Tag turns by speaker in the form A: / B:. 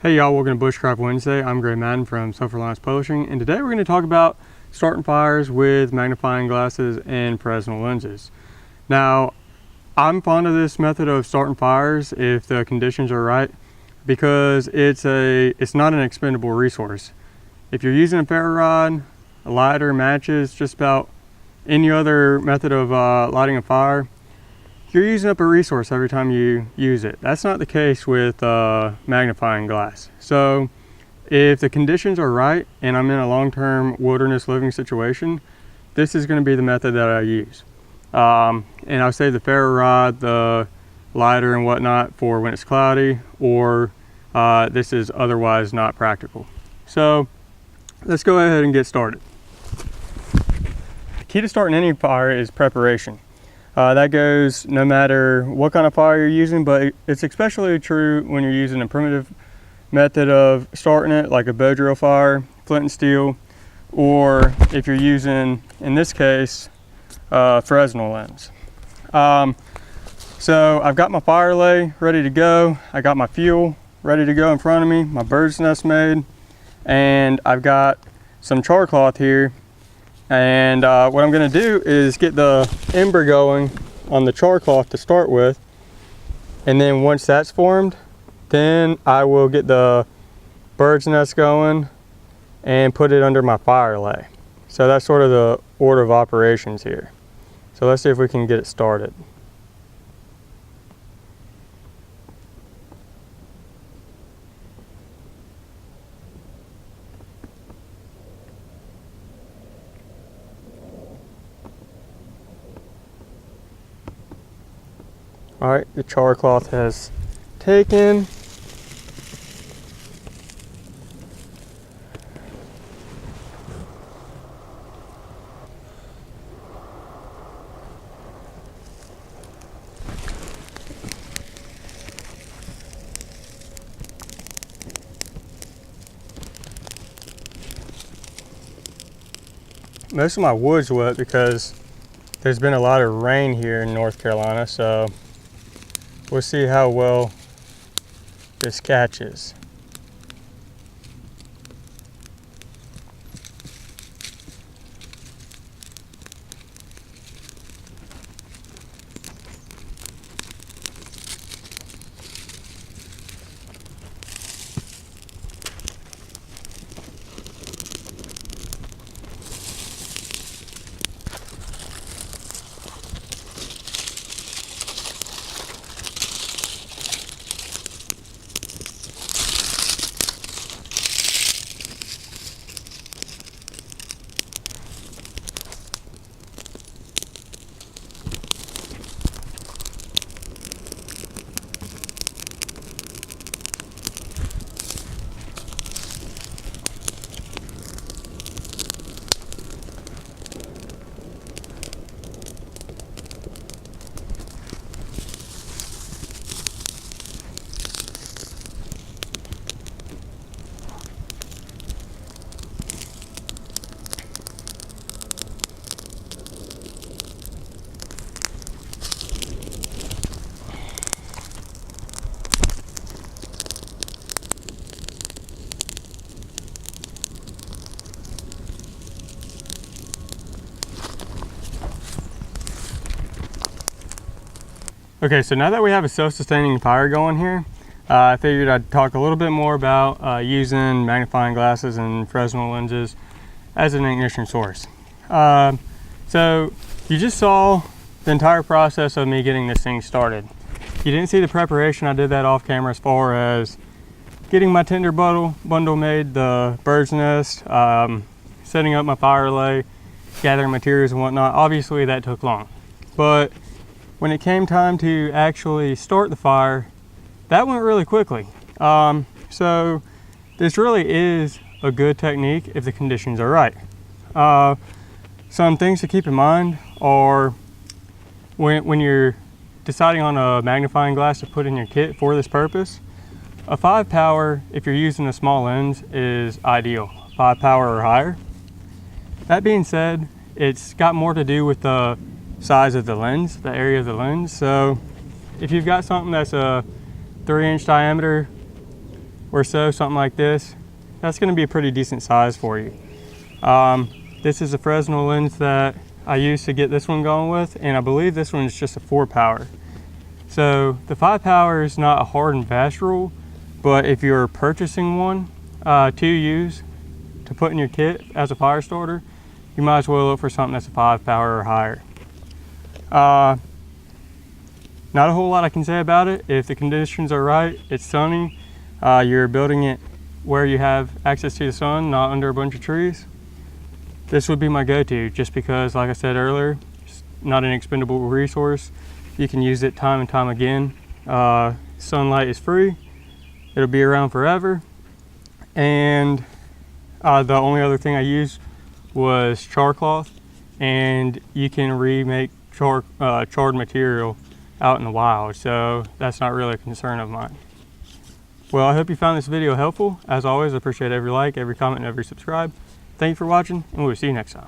A: Hey y'all, welcome to Bushcraft Wednesday. I'm Gray Madden from Self-Reliance Publishing, and today we're going to talk about starting fires with magnifying glasses and fresnel lenses. Now, I'm fond of this method of starting fires if the conditions are right, because it's not an expendable resource. If you're using a ferro rod, a lighter, matches, just about any other method of lighting a fire, you're using up a resource every time you use it. That's not the case with magnifying glass. So if the conditions are right and I'm in a long-term wilderness living situation, this is going to be the method that I use. And I'll save the ferro rod, the lighter and whatnot for when it's cloudy, or this is otherwise not practical. So let's go ahead and get started. The key to starting any fire is preparation. That goes no matter what kind of fire you're using, but it's especially true when you're using a primitive method of starting it, like a bow drill fire, flint and steel, or if you're using, in this case, Fresnel lens. So I've got my fire lay ready to go. I got my fuel ready to go in front of me, my bird's nest made, and I've got some char cloth here. And what I'm going to do is get the ember going on the char cloth to start with, and then once that's formed, then I will get the bird's nest going and put it under my fire lay. So that's sort of the order of operations here. So let's see if we can get it started. All right, the char cloth has taken. Most of my wood's wet because there's been a lot of rain here in North Carolina, so we'll see how well this catches. Okay, so now that we have a self-sustaining fire going here, I figured I'd talk a little bit more about using magnifying glasses and Fresnel lenses as an ignition source. So you just saw the entire process of me getting this thing started. You didn't see the preparation. I did that off camera as far as getting my tinder bundle made, the bird's nest, setting up my fire lay, gathering materials and whatnot. Obviously that took long, but when it came time to actually start the fire, that went really quickly. So this really is a good technique if the conditions are right. Some things to keep in mind are when you're deciding on a magnifying glass to put in your kit for this purpose, a 5 power, if you're using a small lens, is ideal. 5 power or higher. That being said, it's got more to do with the size of the lens, the area of the lens. So if you've got something that's a 3-inch diameter or so, something like this, that's going to be a pretty decent size for you. This is a Fresnel lens that I used to get this one going with, and I believe this one is just a 4 power. So the 5 power is not a hard and fast rule, but if you're purchasing one to use to put in your kit as a fire starter, you might as well look for something that's a 5 power or higher. Not a whole lot I can say about it. If the conditions are right, it's sunny, you're building it where you have access to the sun, not under a bunch of trees, this would be my go-to, just because, like I said earlier, it's not an expendable resource. You can use it time and time again. Sunlight is free. It'll be around forever. And the only other thing I used was char cloth, and you can remake charred material out in the wild, so that's not really a concern of mine. Well, I hope you found this video helpful. As always, I appreciate every like, every comment, and every subscribe. Thank you for watching, and we'll see you next time.